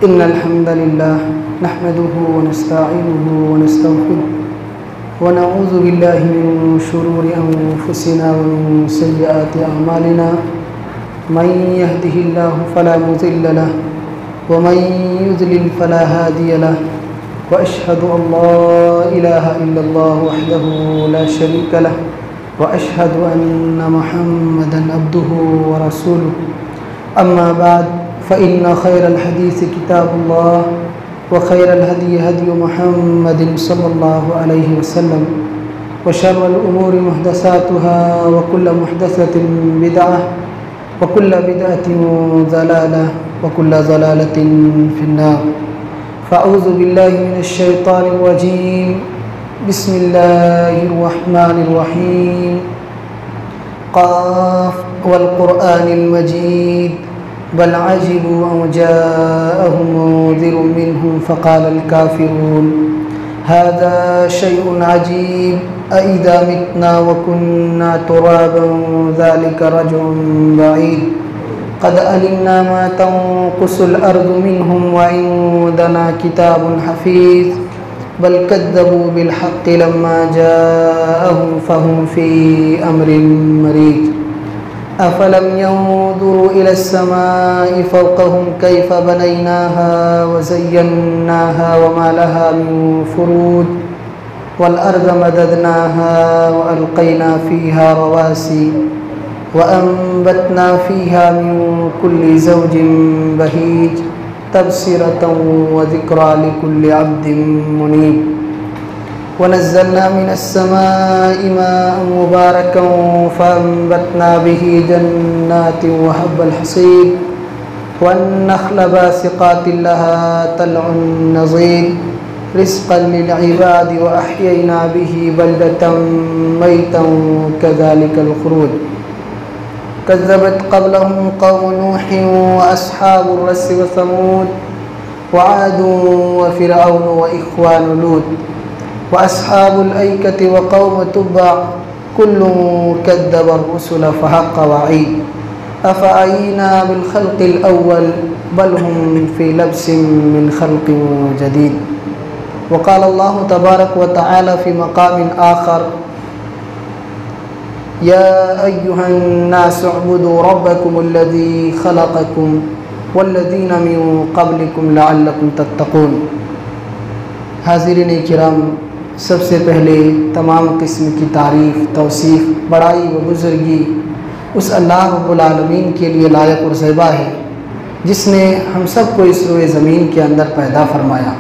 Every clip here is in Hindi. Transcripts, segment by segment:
इन्नल हम्दलिल्लाह नहमदुहु व नस्तईनुहु व नस्तगफिरुह व नऊज़ु बिल्लाहि मिन शुरूरि अनफुसिना व मिन सय्यिआति अअमालिना मन यहदिहिल्लाहु फला मुज़िल्ल लहु व मन युज़लिल फला हादिय लहु व अशहदु अल्ला इलाहा इल्लल्लाह वहदहु ला शरीका लहु व अशहदु अन्न मुहम्मदन अब्दुहु व रसूलुहु अम्मा बाद फ़इन्न खैरल हदीस किताबुल्लाह व खैरल हदी हदी मुहम्मदिन सल्लल्लाहु अलैहि वसल्लम व शर्रल उमूरि मुहदसातुहा व कुल्ल मुहदसतिन बिदअह व कुल्ल बिदअतिन ज़लालह व कुल्ल ज़लालतिन फिन्नार। फ़अऊज़ु बिल्लाहि मिनश शैतानिर रजीम। बिस्मिल्लाहिर रहमानिर रहीम। क़ाफ़ वल क़ुरआनिल मजीद बल अजिबू अन जाअहुम मुन्ज़िरुम मिन्हुम फ़क़ालल काफ़िरून हाज़ा शैउन अजीब अइज़ा मितना व कुन्ना तुराबन ज़ालिका रज्उन बईद क़द अलिम्ना मा तंक़ुसुल अर्ज़ु मिन्हुम व इंदना किताबुन हफ़ीज़ बल कज़्ज़बू बिल हक़्क़ि लम्मा जाअहुम फ़हुम फ़ी अम्रिन मरीज अफ़लम यंज़ुरू इलस समाई फ़ौक़हुम कैफ़ बनैनाहा व ज़य्यन्नाहा व मा लहा मिन फ़ुरूज वल अर्ज़ मददनाहा व अलक़ैना फ़ीहा रवासी व अंबतना फ़ीहा मिन कुल्लि ज़ौजिन बहीज तबसिरतन व ज़िक्रा लिकुल्लि अब्दिन मुनीब व नज़्ज़लना मिनस समाई माअन मुबारकन फ़अंबतना बिही जन्नातिन व हब्बल हसीद वन्नख़्ल बासिक़ातिन लहा तलउन नज़ीद रिज़्क़न लिल-इबाद व अह्ययना बिही बलदतन मैतन कज़ालिकल ख़ुरूज कज़्ज़बत क़ब्लहुम क़ौमु नूहिन व अस्हाबुर रस्स व समूद व आदुन व फ़िरऔन व इख़्वानु लूत व अस्हाबुल ऐकति व क़ौमु तुब्बअ कुल्लुन कज़्ज़बा अर्रुसुल फ़हक़्क़ वഈद अफ़अयीना बिल ख़ल्क़िल अव्वल बल हुम फ़ी लब्सिन मिन ख़ल्क़िन जदीद। व क़ाल अल्लाहु तबारक व तआला फ़ी मक़ामिन आख़र या अय्युहन नास उअ्बुदू रब्बकुमुल्लज़ी ख़लक़कुम वल्लज़ीना मिन क़ब्लिकुम लअल्लकुम तत्तक़ून। हाज़िरीन किराम, सबसे पहले तमाम किस्म की तारीफ़, तौसीफ़, बड़ाई व बुज़ुर्गी उस अल्लाह रब्बुल आलमीन के लिए लायक और ज़ेबा है जिसने हम सब को इस रोए ज़मीन के अंदर पैदा फरमाया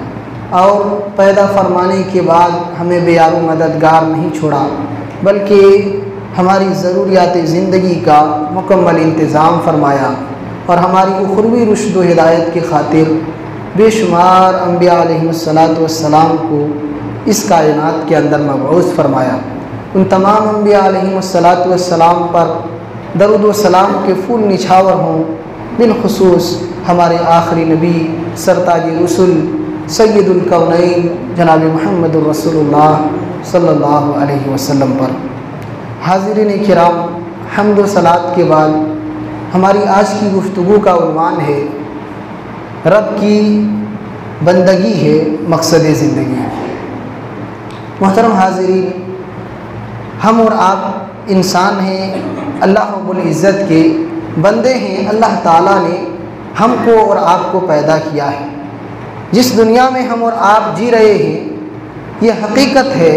और पैदा फरमाने के बाद हमें बेयारो मददगार नहीं छोड़ा, बल्कि हमारी ज़रूरियात ज़िंदगी का मुकम्मल इंतज़ाम फरमाया और हमारी उख़रवी रुश्द व हिदायत की खातिर बेशुमार अम्बिया अलैहिमुस्सलातु वस्सलाम को इस कायनात के अंदर मबऊस फरमाया। उन तमाम अम्बिया अलैहिमुस्सलातु वस्सलाम पर दरूद व सलाम के फूल निछावर हों, बिलख़ुसूस हमारे आखिरी नबी सरताज रसूल सय्यदुल कौनैन जनाब मुहम्मदुर रसूलुल्लाह सल्लल्लाहु अलैहि वसल्लम पर। हाज़िरीन किराम, हम्द व सलात के बाद हमारी आज की गुफ्तगू का उन्वान है रब की बंदगी है मकसद ज़िंदगी। मोहतरम हाज़िरीन, हम और आप इंसान हैं, अल्लाह रब्बुल इज़्ज़त के बंदे हैं। अल्लाह ताला ने हमको और आपको पैदा किया है। जिस दुनिया में हम और आप जी रहे हैं, ये हकीकत है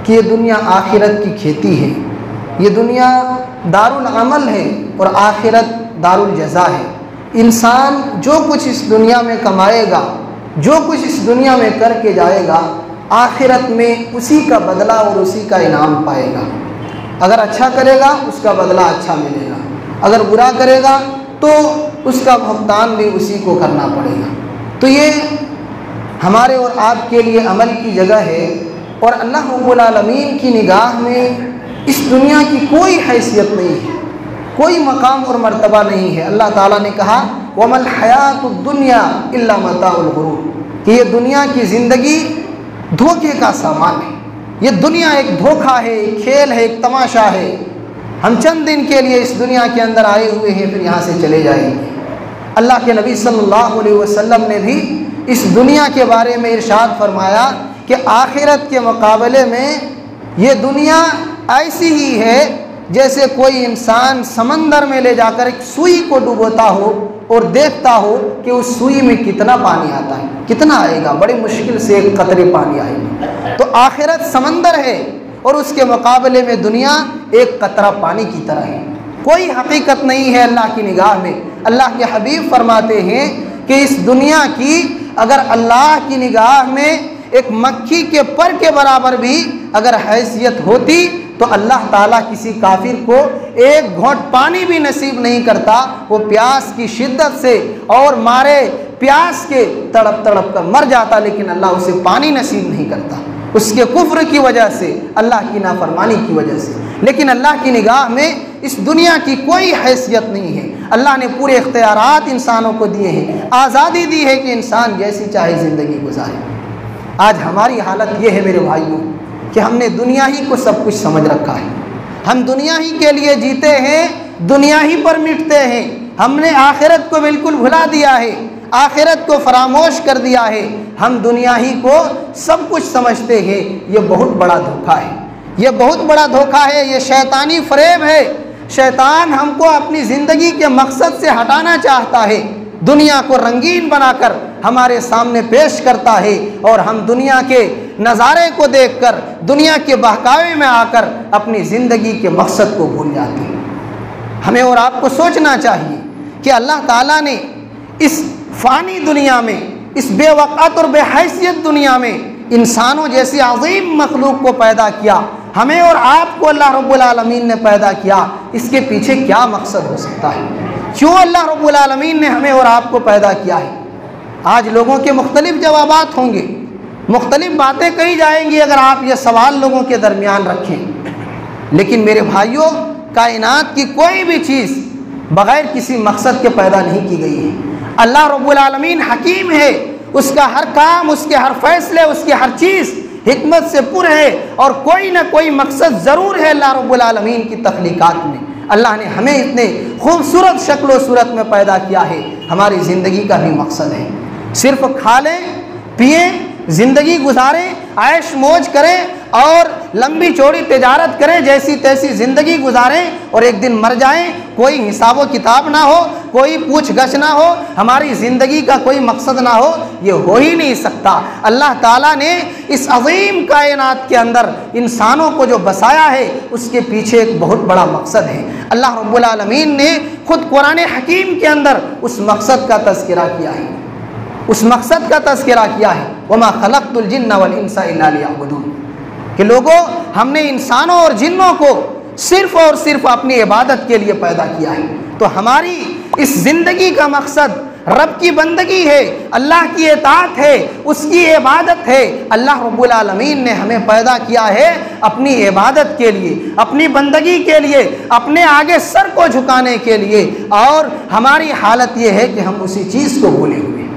कि ये दुनिया आखिरत की खेती है। ये दुनिया दारुल अमल है और आखिरत दारुल जज़ा है। इंसान जो कुछ इस दुनिया में कमाएगा, जो कुछ इस दुनिया में करके जाएगा, आखिरत में उसी का बदला और उसी का इनाम पाएगा। अगर अच्छा करेगा उसका बदला अच्छा मिलेगा, अगर बुरा करेगा तो उसका भुगतान भी उसी को करना पड़ेगा। तो ये हमारे और आपके लिए अमल की जगह है और अल्लाह रब्बुल आलमीन की निगाह में इस दुनिया की कोई हैसियत नहीं है, कोई मकाम और मर्तबा नहीं है। अल्लाह ताला ने कहा वमल हयातुद दुनिया इल्ला मताउल गुरूर, कि ये दुनिया की ज़िंदगी धोखे का सामान है। ये दुनिया एक धोखा है, एक खेल है, एक तमाशा है। हम चंद दिन के लिए इस दुनिया के अंदर आए हुए हैं, फिर यहाँ से चले जाएंगे। अल्लाह के नबी सल्लल्लाहु अलैहि वसल्लम ने भी इस दुनिया के बारे में इरशाद फरमाया कि आखिरत के मुकाबले में ये दुनिया ऐसी ही है जैसे कोई इंसान समंदर में ले जाकर एक सुई को डुबोता हो और देखता हो कि उस सुई में कितना पानी आता है, कितना आएगा, बड़ी मुश्किल से एक कतरे पानी आएगी। तो आखिरत समंदर है और उसके मुकाबले में दुनिया एक कतरा पानी की तरह है, कोई हकीकत नहीं है अल्लाह की निगाह में। अल्लाह के हबीब फरमाते हैं कि इस दुनिया की अगर अल्लाह की निगाह में एक मक्खी के पर के बराबर भी अगर हैसियत होती तो अल्लाह ताला किसी काफिर को एक घोंट पानी भी नसीब नहीं करता। वो प्यास की शिद्दत से और मारे प्यास के तड़प तड़प कर मर जाता, लेकिन अल्लाह उसे पानी नसीब नहीं करता, उसके कुफ्र की वजह से, अल्लाह की नाफरमानी की वजह से। लेकिन अल्लाह की निगाह में इस दुनिया की कोई हैसियत नहीं है। अल्लाह ने पूरे इख्तियारात इंसानों को दिए हैं, आज़ादी दी है कि इंसान जैसी चाहे ज़िंदगी गुजारे। आज हमारी हालत ये है मेरे भाइयों कि हमने दुनिया ही को सब कुछ समझ रखा है, हम दुनिया ही के लिए जीते हैं, दुनिया ही पर मिटते हैं। हमने आखिरत को बिल्कुल भुला दिया है, आखिरत को फरामोश कर दिया है, हम दुनिया ही को सब कुछ समझते हैं। ये बहुत बड़ा धोखा है, ये बहुत बड़ा धोखा है, ये शैतानी फरेब है। शैतान हमको अपनी ज़िंदगी के मकसद से हटाना चाहता है, दुनिया को रंगीन बनाकर हमारे सामने पेश करता है और हम दुनिया के नज़ारे को देखकर, दुनिया के बहकावे में आकर अपनी ज़िंदगी के मकसद को भूल जाते हैं। हमें और आपको सोचना चाहिए कि अल्लाह ताला ने इस फ़ानी दुनिया में, इस बेवक़्त और बेहैसियत दुनिया में इंसानों जैसी अज़ीम मखलूक को पैदा किया, हमें और आपको अल्लाह रब्बुल आलमीन ने पैदा किया। इसके पीछे क्या मकसद हो सकता है? क्यों अल्लाह रब्बुल आलमीन ने हमें और आपको पैदा किया है? आज लोगों के मुख्तलिफ जवाबात होंगे, मुख्तलिफ बातें कही जाएंगी अगर आप ये सवाल लोगों के दरमियान रखें। लेकिन मेरे भाइयों, कायनात की कोई भी चीज़ बग़ैर किसी मकसद के पैदा नहीं की गई है। अल्लाह रब्बुल आलमीन हकीम है, उसका हर काम, उसके हर फैसले, उसकी हर चीज़ हिकमत से पुर है और कोई ना कोई मकसद ज़रूर है अल्लाह रब्बुल आलमीन की तख्लीक़ात में। अल्लाह ने हमें इतने खूबसूरत शक्ल व सूरत में पैदा किया है, हमारी ज़िंदगी का भी मकसद है। सिर्फ खा लें, पिएँ, ज़िंदगी गुजारें, ऐश मौज करें और लंबी चौड़ी तिजारत करें, जैसी तैसी ज़िंदगी गुजारें और एक दिन मर जाएं, कोई हिसाब व किताब ना हो, कोई पूछ गछ ना हो, हमारी ज़िंदगी का कोई मकसद ना हो, ये हो ही नहीं सकता। अल्लाह ताला ने इस अज़ीम कायनात के अंदर इंसानों को जो बसाया है, उसके पीछे एक बहुत बड़ा मकसद है। अल्लाह रब्बुल आलमीन ने खुद कुरान हकीम के अंदर उस मकसद का तज़किरा किया है, उस मकसद का तज़किरा किया है, वमा खलक़तुल जिन्ना वल इंसा इल्ला लियअबुदून, कि लोगों, हमने इंसानों और जिन्नों को सिर्फ़ और सिर्फ अपनी इबादत के लिए पैदा किया है। तो हमारी इस ज़िंदगी का मकसद रब की बंदगी है, अल्लाह की इताअत है, उसकी इबादत है। अल्लाह रब्बुल आलमीन ने हमें पैदा किया है अपनी इबादत के लिए, अपनी बंदगी के लिए, अपने आगे सर को झुकाने के लिए। और हमारी हालत ये है कि हम उसी चीज़ को भूले हुए हैं,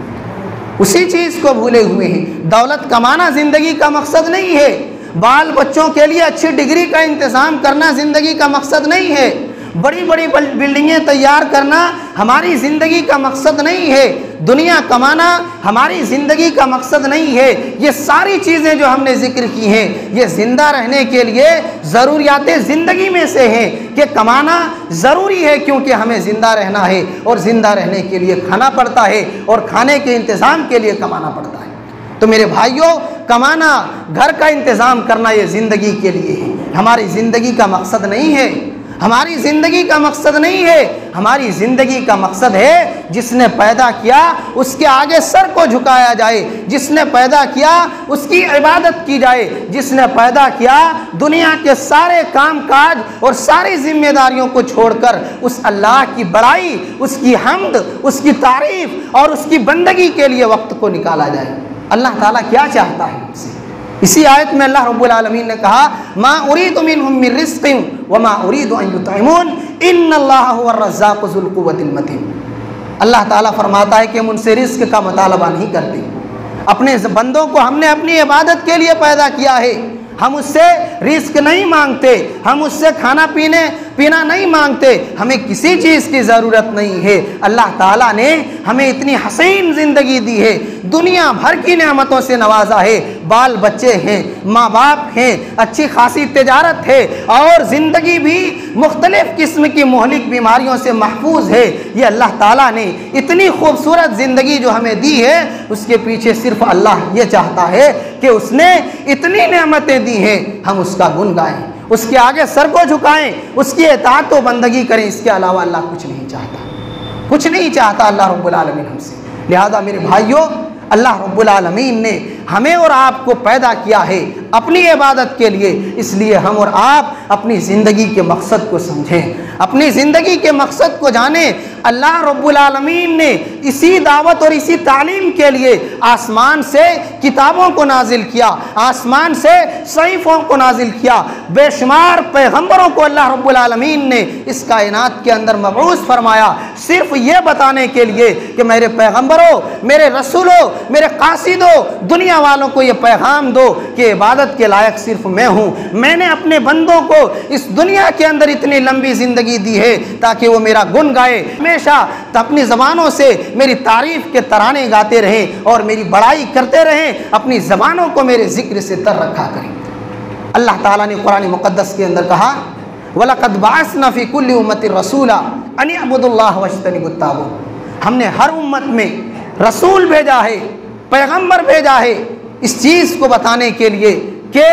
उसी चीज़ को भूले हुए हैं। दौलत कमाना ज़िंदगी का मकसद नहीं है, बाल बच्चों के लिए अच्छी डिग्री का इंतज़ाम करना ज़िंदगी का मकसद नहीं है, बड़ी बड़ी बिल्डिंगें तैयार करना हमारी ज़िंदगी का मकसद नहीं है, दुनिया कमाना हमारी ज़िंदगी का मकसद नहीं है। ये सारी चीज़ें जो हमने ज़िक्र की हैं, ये ज़िंदा रहने के लिए ज़रूरियातें ज़िंदगी में से हैं कि कमाना ज़रूरी है, क्योंकि हमें ज़िंदा रहना है और ज़िंदा रहने के लिए खाना पड़ता है और खाने के इंतज़ाम के लिए कमाना पड़ता है। तो मेरे भाइयों, कमाना, घर का इंतज़ाम करना ये ज़िंदगी के लिए है, हमारी ज़िंदगी का मकसद नहीं है, हमारी ज़िंदगी का मकसद नहीं है। हमारी ज़िंदगी का मकसद है जिसने पैदा किया उसके आगे सर को झुकाया जाए, जिसने पैदा किया उसकी इबादत की जाए, जिसने पैदा किया दुनिया के सारे काम काज और सारी जिम्मेदारियों को छोड़कर उस अल्लाह की बड़ाई, उसकी हम्द, उसकी तारीफ़ और उसकी बंदगी के लिए वक्त को निकाला जाए। अल्लाह ताला क्या चाहता है हमसे? इसी आयत में अल्लाह रब्बुल आलमीन ने कहा, मा उरीदु मिनहुम मिन रिज़्क़िन व मा उरीदु अन युतइमून इन्नल्लाह हुवर रज़्ज़ाक़ु ज़ुल क़ुव्वतिल मतीन। अल्लाह ताला फरमाता है कि हम उनसे रिज़्क़ का मुतालबा नहीं करते, अपने बंदों को हमने अपनी इबादत के लिए पैदा किया है, हम उससे रिज़्क़ नहीं मांगते, हम उससे खाना पीने पीना नहीं मांगते, हमें किसी चीज़ की ज़रूरत नहीं है। अल्लाह ताला ने हमें इतनी हसीन ज़िंदगी दी है, दुनिया भर की नेमतों से नवाजा है, बाल बच्चे हैं, माँ बाप हैं, अच्छी खासी तिजारत है और ज़िंदगी भी मुख्तलिफ़ किस्म की मुहलिक बीमारियों से महफूज है। ये अल्लाह ताला ने इतनी खूबसूरत ज़िंदगी जो हमें दी है, उसके पीछे सिर्फ अल्लाह ये चाहता है कि उसने इतनी नेमतें दी हैं, हम उसका गुण गाएं, उसके आगे सर को झुकाएं, उसकी इताअत व बंदगी करें। इसके अलावा अल्लाह कुछ नहीं चाहता, कुछ नहीं चाहता अल्लाह रब्बुल आलमीन हमसे। लिहाजा मेरे भाइयों, अल्लाह रब्बुल आलमीन ने हमें और आपको पैदा किया है अपनी इबादत के लिए, इसलिए हम और आप अपनी ज़िंदगी के मकसद को समझें, अपनी ज़िंदगी के मकसद को जानें। अल्लाह रब्बुल आलमीन ने इसी दावत और इसी तालीम के लिए आसमान से किताबों को नाजिल किया, आसमान से सहीफ़ों को नाजिल किया, बेशुमार पैगम्बरों को अल्लाह रब्बुल आलमीन ने इस कायनात के अंदर मबऊस फरमाया, सिर्फ ये बताने के लिए कि मेरे पैगम्बरों, मेरे रसूलों, मेरे कासिदों, दुनिया वालों को ये पैगाम दो कि इबादत के लायक सिर्फ मैं हूँ। मैंने अपने बंदों को इस दुनिया के अंदर इतनी लंबी ज़िंदगी दी है ताकि वो मेरा गुण गाए, हमेशा अपनी ज़बानों से मेरी तारीफ़ के तराने गाते रहें और मेरी बड़ाई करते रहें, अपनी ज़बानों को मेरे ज़िक्र से तर रखा करें। अल्लाह ताला ने कुरान मुक़द्दस के अंदर कहा, वलक़द बअसना फ़ी कुल्लि उम्मतिन रसूला अन इअ्बुदुल्लाह वज्तनिबुत ताग़ूत। हमने हर उम्मत में रसूल भेजा है, पैगम्बर भेजा है इस चीज़ को बताने के लिए कि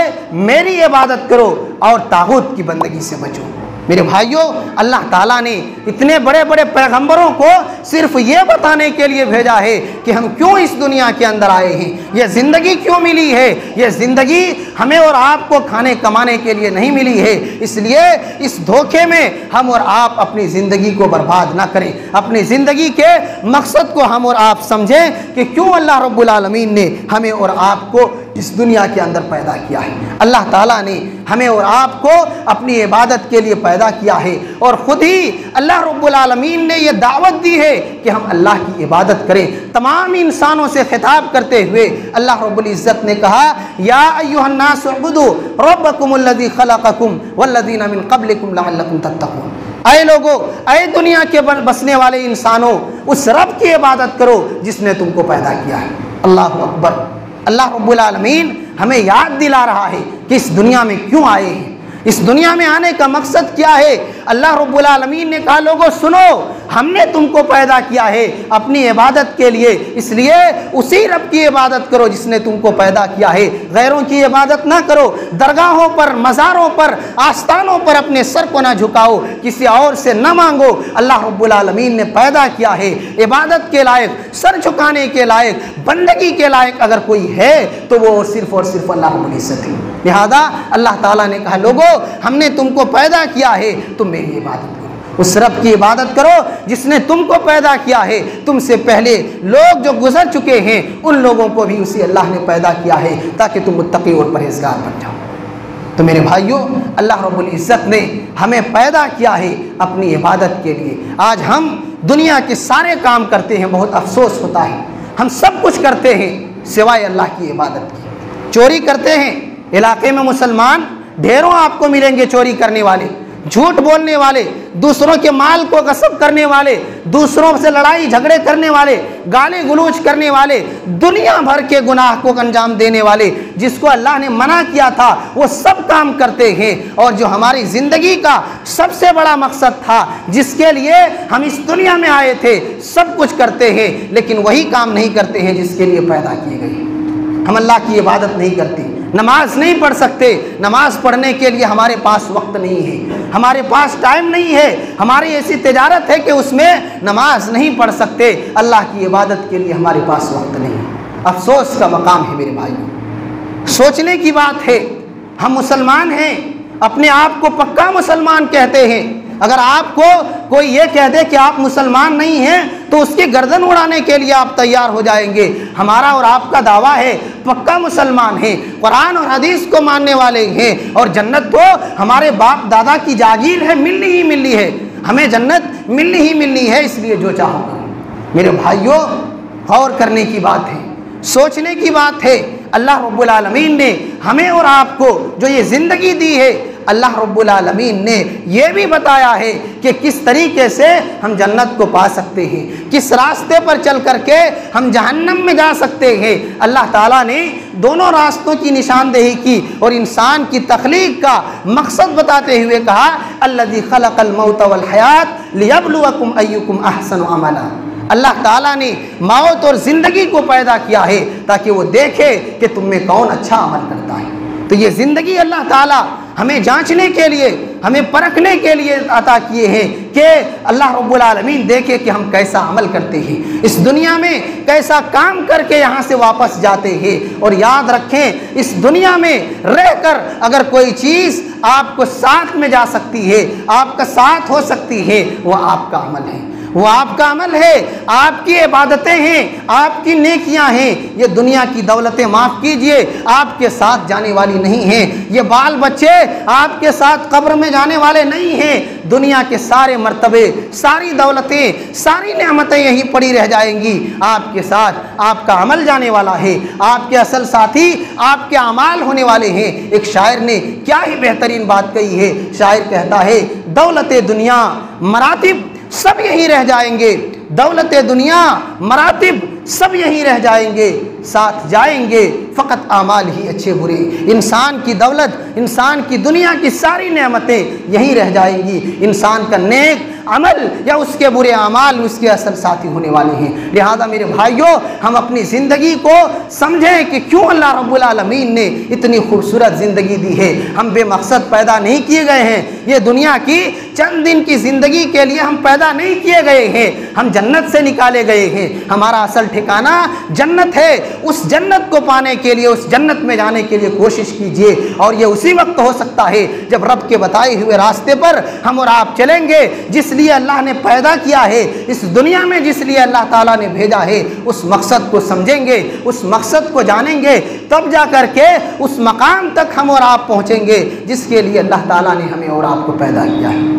मेरी इबादत करो और तागूत की बंदगी से बचो। मेरे भाइयों, अल्लाह ताला ने इतने बड़े बड़े पैगम्बरों को सिर्फ ये बताने के लिए भेजा है कि हम क्यों इस दुनिया के अंदर आए हैं, ये ज़िंदगी क्यों मिली है। ये ज़िंदगी हमें और आपको खाने कमाने के लिए नहीं मिली है, इसलिए इस धोखे में हम और आप अपनी ज़िंदगी को बर्बाद ना करें। अपनी ज़िंदगी के मकसद को हम और आप समझें कि क्यों अल्लाह रब्बुल आलमीन ने हमें और आपको इस दुनिया के अंदर पैदा किया है। अल्लाह ताला ने हमें और आपको अपनी इबादत के लिए पैदा किया है और ख़ुद ही अल्लाह रब्बुल आलमीन ने यह दावत दी है कि हम अल्लाह की इबादत करें। तमाम इंसानों से खिताब करते हुए अल्लाह रब्बुल इज़्ज़त ने कहा, या अय्युहन्नास उअ्बुदू रब्बकुमुल्लज़ी खलक़कुम वल्लज़ीना मिन क़ब्लिकुम लअल्लकुम तत्तक़ून। ऐ लोगो, ऐ दुनिया के बसने वाले इंसानों, उस रब की इबादत करो जिसने तुमको पैदा किया है। अल्लाहु अकबर। अल्लाह रब्बुल आलमीन हमें याद दिला रहा है कि इस दुनिया में क्यों आए हैं, इस दुनिया में आने का मकसद क्या है। अल्लाह रब्बुल आलमीन ने कहा, लोगों सुनो, हमने तुमको पैदा किया है अपनी इबादत के लिए, इसलिए उसी रब की इबादत करो जिसने तुमको पैदा किया है। गैरों की इबादत ना करो, दरगाहों पर, मज़ारों पर, आस्थानों पर अपने सर को ना झुकाओ, किसी और से न मांगो। अल्लाह रब्बुल आलमीन ने पैदा किया है इबादत के लायक, सर झुकाने के लायक, बंदगी के लायक अगर कोई है तो वो सिर्फ और सिर्फ अल्लाह रब्बुल इज़्ज़त है। लिहाजा अल्लाह ताला ने कहा, लोगों हमने तुमको पैदा किया है, तुम मेरी इबादत करो, उस रब की इबादत करो जिसने तुमको पैदा किया है। तुमसे पहले लोग जो गुजर चुके हैं उन लोगों को भी उसी अल्लाह ने पैदा किया है ताकि तुम मुत्तकी और परहेज़गार बन जाओ। तो मेरे भाइयों, अल्लाह रब्बुल इज़्ज़त ने हमें पैदा किया है अपनी इबादत के लिए। आज हम दुनिया के सारे काम करते हैं, बहुत अफसोस होता है, हम सब कुछ करते हैं सिवाय अल्लाह की इबादत की। चोरी करते हैं, इलाके में मुसलमान ढेरों आपको मिलेंगे चोरी करने वाले, झूठ बोलने वाले, दूसरों के माल को गस्ब करने वाले, दूसरों से लड़ाई झगड़े करने वाले, गाली गलौज करने वाले, दुनिया भर के गुनाह को अंजाम देने वाले, जिसको अल्लाह ने मना किया था वो सब काम करते हैं। और जो हमारी ज़िंदगी का सबसे बड़ा मकसद था, जिसके लिए हम इस दुनिया में आए थे, सब कुछ करते हैं, लेकिन वही काम नहीं करते हैं जिसके लिए पैदा किए गए। हम अल्लाह की इबादत नहीं करते, नमाज नहीं पढ़ सकते, नमाज पढ़ने के लिए हमारे पास वक्त नहीं है, हमारे पास टाइम नहीं है, हमारी ऐसी तिजारत है कि उसमें नमाज नहीं पढ़ सकते। अल्लाह की इबादत के लिए हमारे पास वक्त नहीं है। अफसोस का मकाम है मेरे भाइयों, सोचने की बात है। हम मुसलमान हैं, अपने आप को पक्का मुसलमान कहते हैं। अगर आपको कोई ये कह दे कि आप मुसलमान नहीं हैं तो उसकी गर्दन उड़ाने के लिए आप तैयार हो जाएंगे। हमारा और आपका दावा है पक्का मुसलमान है, कुरान और हदीस को मानने वाले हैं, और जन्नत तो हमारे बाप दादा की जागीर है, मिलनी ही मिलनी है, हमें जन्नत मिलनी ही मिलनी है, इसलिए जो चाहो। मेरे भाइयों, गौर करने की बात है, सोचने की बात है। अल्लाह रब्बुल आलमीन ने हमें और आपको जो ये ज़िंदगी दी है, अल्लाह रब्बुल आलमीन ने यह भी बताया है कि किस तरीके से हम जन्नत को पा सकते हैं, किस रास्ते पर चल करके हम जहन्नम में जा सकते हैं। अल्लाह ताला ने दोनों रास्तों की निशानदेही की और इंसान की तख्लीक का मकसद बताते हुए कहा, अल्लज़ी खलक़ल मौत वल हयात लियब्लुवकुम अय्युकुम अहसनु अमला। अल्लाह ताला ने मौत और ज़िंदगी को पैदा किया है ताकि वो देखे कि तुम में कौन अच्छा अमल करता है। तो ये ज़िंदगी अल्लाह ताला हमें जांचने के लिए, हमें परखने के लिए अता किए हैं कि अल्लाह रब्बुल आलमीन देखे कि हम कैसा अमल करते हैं, इस दुनिया में कैसा काम करके यहाँ से वापस जाते हैं। और याद रखें, इस दुनिया में रहकर अगर कोई चीज़ आपको साथ में जा सकती है, आपका साथ हो सकती है, वो आपका अमल है, वो आपका अमल है, आपकी इबादतें हैं, आपकी नेकियां हैं। ये दुनिया की दौलतें, माफ़ कीजिए, आपके साथ जाने वाली नहीं हैं। ये बाल बच्चे आपके साथ कब्र में जाने वाले नहीं हैं। दुनिया के सारे मर्तबे, सारी दौलतें, सारी नेमतें यहीं पड़ी रह जाएंगी। आपके साथ आपका अमल जाने वाला है, आपके असल साथी आपके अमाल होने वाले हैं। एक शायर ने क्या ही बेहतरीन बात कही है। शायर कहता है, दौलत दुनिया मरातिब सब यहीं रह जाएंगे, दौलत दुनिया मरातिब सब यहीं रह जाएंगे, साथ जाएंगे फ़कत आमाल ही अच्छे बुरे। इंसान की दौलत, इंसान की दुनिया की सारी नेमतें यहीं रह जाएंगी, इंसान का नेक अमल या उसके बुरे अमाल उसके असल साथी होने वाले हैं। लिहाजा मेरे भाइयों, हम अपनी ज़िंदगी को समझें कि क्यों अल्लाह रब्बुल आलमीन ने इतनी खूबसूरत ज़िंदगी दी है। हम बेमकसद पैदा नहीं किए गए हैं, ये दुनिया की चंद दिन की ज़िंदगी के लिए हम पैदा नहीं किए गए हैं, हम जन्नत से निकाले गए हैं। हमारा असल ठिकाना जन्नत है। उस जन्नत को पाने के लिए, उस जन्नत में जाने के लिए कोशिश कीजिए। और ये उसी वक्त हो सकता है जब रब के बताए हुए रास्ते पर हम और आप चलेंगे, जिसलिए अल्लाह ने पैदा किया है इस दुनिया में, जिसलिए अल्लाह ताला ने भेजा है, उस मकसद को समझेंगे, उस मकसद को जानेंगे, तब जा कर के उस मकाम तक हम और आप पहुँचेंगे जिसके लिए अल्लाह ताला ने हमें और आपको पैदा किया है।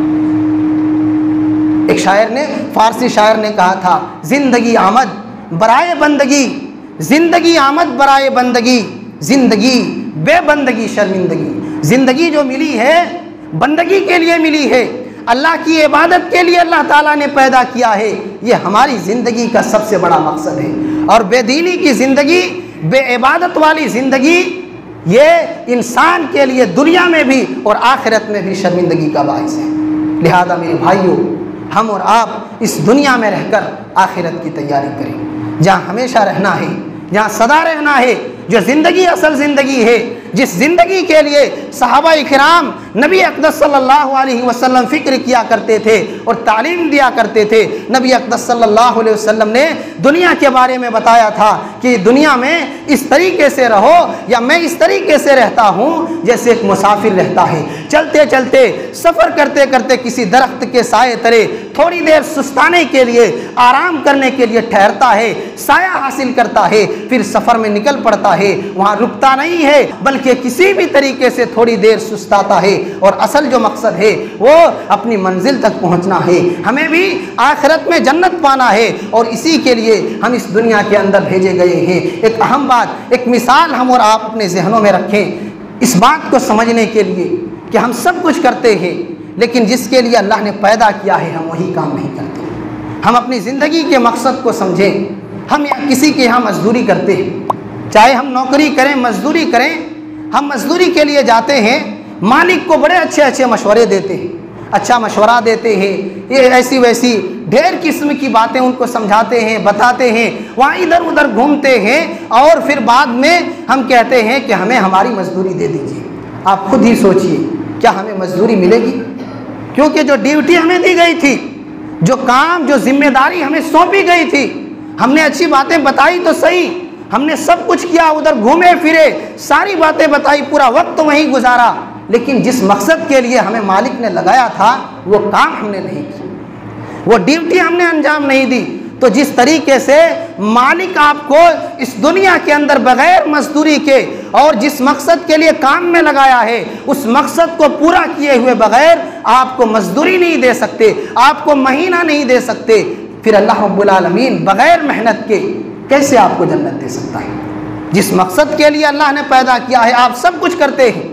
एक शायर ने, फारसी शायर ने कहा था, जिंदगी आमद बराए बंदगी, जिंदगी आमद बराए बंदगी, जिंदगी बेबंदगी शर्मिंदगी। जिंदगी जो मिली है बंदगी के लिए मिली है, अल्लाह की इबादत के लिए अल्लाह ताला ने पैदा किया है। ये हमारी ज़िंदगी का सबसे बड़ा मकसद है। और बेदीनी की ज़िंदगी, बेइबादत वाली ज़िंदगी, ये इंसान के लिए दुनिया में भी और आखिरत में भी शर्मिंदगी का बाइस है। लिहाजा मेरे भाइयों, हम और आप इस दुनिया में रहकर आखिरत की तैयारी करें, जहाँ हमेशा रहना है, जहाँ सदा रहना है, जो ज़िंदगी असल ज़िंदगी है, जिस ज़िंदगी के लिए सहाबा इकराम नबी अक़दस सल्लल्लाहु अलैहि वसल्लम फ़िक्र किया करते थे और तालीम दिया करते थे। नबी अक़दस सल्लल्लाहु अलैहि वसल्लम ने दुनिया के बारे में बताया था कि दुनिया में इस तरीके से रहो, या मैं इस तरीके से रहता हूँ जैसे एक मुसाफिर रहता है, चलते चलते, सफ़र करते करते किसी दरख्त के साए तले थोड़ी देर सुस्ताने के लिए, आराम करने के लिए ठहरता है, साया हासिल करता है, फिर सफ़र में निकल पड़ता है, वहाँ रुकता नहीं है, बल्कि किसी भी तरीके से थोड़ी देर सुस्ताता है। और असल जो मकसद है वो अपनी मंजिल तक पहुँचना है, हमें भी आखिरत में जन्नत पाना है, और इसी के लिए हम इस दुनिया के अंदर भेजे गए हैं। एक अहम बात, एक मिसाल हम और आप अपने जहनों में रखें इस बात को समझने के लिए कि हम सब कुछ करते हैं, लेकिन जिसके लिए अल्लाह ने पैदा किया है हम वही काम नहीं करते। हम अपनी ज़िंदगी के मकसद को समझें। हम किसी के यहाँ मजदूरी करते हैं, चाहे हम नौकरी करें, मजदूरी करें, हम मजदूरी के लिए जाते हैं, मालिक को बड़े अच्छे अच्छे मशवरे देते हैं, अच्छा मशवरा देते हैं, ये ऐसी वैसी ढेर किस्म की बातें उनको समझाते हैं, बताते हैं, वहाँ इधर उधर घूमते हैं, और फिर बाद में हम कहते हैं कि हमें हमारी मजदूरी दे दीजिए। आप खुद ही सोचिए, क्या हमें मजदूरी मिलेगी? क्योंकि जो ड्यूटी हमें दी गई थी, जो काम, जो जिम्मेदारी हमें सौंपी गई थी, हमने अच्छी बातें बताई तो सही, हमने सब कुछ किया, उधर घूमे फिरे, सारी बातें बताई, पूरा वक्त वहीं गुजारा, लेकिन जिस मकसद के लिए हमें मालिक ने लगाया था वो काम हमने नहीं किया, वो ड्यूटी हमने अंजाम नहीं दी। तो जिस तरीके से मालिक आपको इस दुनिया के अंदर बगैर मजदूरी के और जिस मकसद के लिए काम में लगाया है, उस मकसद को पूरा किए हुए बगैर आपको मजदूरी नहीं दे सकते, आपको महीना नहीं दे सकते, फिर अल्लाह रब्बुल आलमीन बगैर मेहनत के कैसे आपको जन्नत दे सकता है? जिस मकसद के लिए अल्लाह ने पैदा किया है, आप सब कुछ करते हैं,